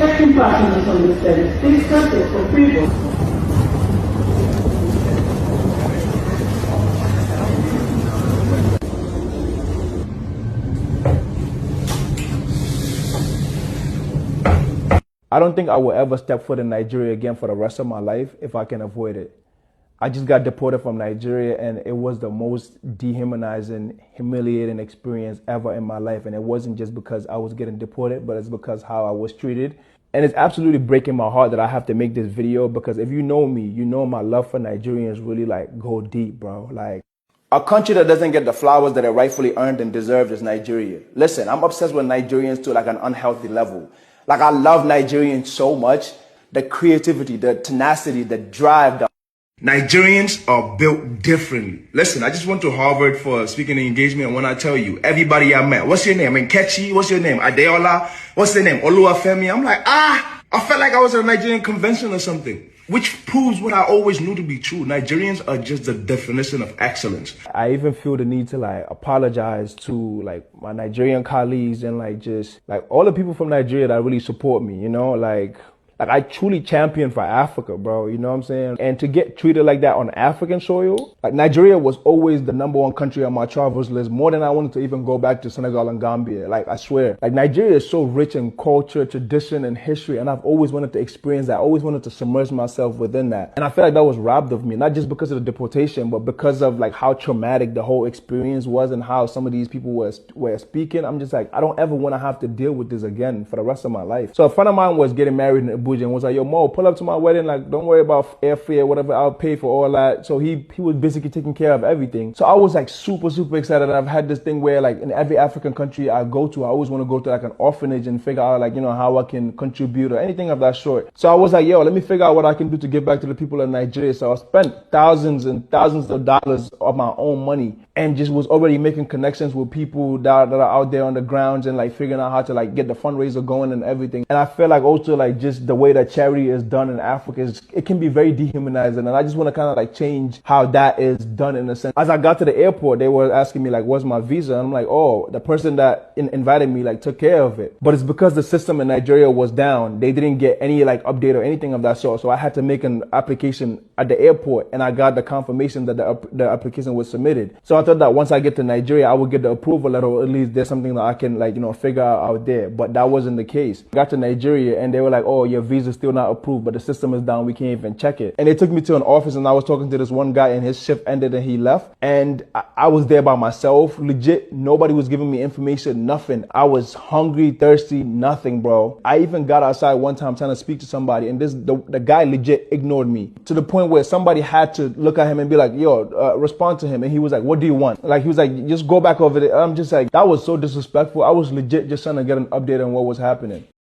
Second part of this understanding, please subject for approval. I don't think I will ever step foot in Nigeria again for the rest of my life if I can avoid it. I just got deported from Nigeria and it was the most dehumanizing, humiliating experience ever in my life. And it wasn't just because I was getting deported, but it's because how I was treated. And it's absolutely breaking my heart that I have to make this video because if you know me, you know my love for Nigerians really like go deep, bro. Like, a country that doesn't get the flowers that it rightfully earned and deserved is Nigeria. Listen, I'm obsessed with Nigerians to like an unhealthy level. Like, I love Nigerians so much. The creativity, the tenacity, the drive. Nigerians are built differently. Listen, I just went to Harvard for a speaking engagement, and when I tell you, everybody I met, what's your name? Nkechi, what's your name? Adeola, what's their name? Oluwafemi. I'm like, I felt like I was at a Nigerian convention or something. Which proves what I always knew to be true. Nigerians are just the definition of excellence. I even feel the need to like apologize to like my Nigerian colleagues and like just like all the people from Nigeria that really support me, you know, like I truly champion for Africa, bro. You know what I'm saying? And to get treated like that on African soil, like Nigeria was always the #1 country on my travels list, more than I wanted to even go back to Senegal and Gambia. Like, I swear, like Nigeria is so rich in culture, tradition, and history. And I've always wanted to experience that. I always wanted to submerge myself within that. And I feel like that was robbed of me, not just because of the deportation, but because of like how traumatic the whole experience was and how some of these people were speaking. I'm just like, I don't ever want to have to deal with this again for the rest of my life. So a friend of mine was getting married in Abuja and was like, yo, Mo, pull up to my wedding. Like, don't worry about airfare, whatever. I'll pay for all that. So he was basically taking care of everything. So I was like super excited. And I've had this thing where like in every African country I go to, I always want to go to like an orphanage and figure out like, you know, how I can contribute or anything of that sort. So I was like, yo, let me figure out what I can do to give back to the people of Nigeria. So I spent thousands and thousands of dollars of my own money and just was already making connections with people that are out there on the grounds and like figuring out how to like get the fundraiser going and everything. And I feel like also like just the way that charity is done in Africa, it can be very dehumanizing. And I just want to kind of like change how that is done in a sense. As I got to the airport, they were asking me like, what's my visa? And I'm like, oh, the person that invited me like took care of it. But it's because the system in Nigeria was down. They didn't get any like update or anything of that sort. So I had to make an application at the airport and I got the confirmation that the application was submitted. So I thought that once I get to Nigeria, I would get the approval letter, or at least there's something that I can like, you know, figure out there. But that wasn't the case. I got to Nigeria and they were like, oh, your visa's still not approved, but the system is down. We can't even check it. And they took me to an office and I was talking to this one guy and his shift ended and he left. And I was there by myself. Legit, nobody was giving me information, nothing. I was hungry, thirsty, nothing, bro. I even got outside one time trying to speak to somebody and the guy legit ignored me to the point where somebody had to look at him and be like, yo, respond to him. And he was like, what do you want? Like, he was like, just go back over there. I'm just like, that was so disrespectful. I was legit just trying to get an update on what was happening.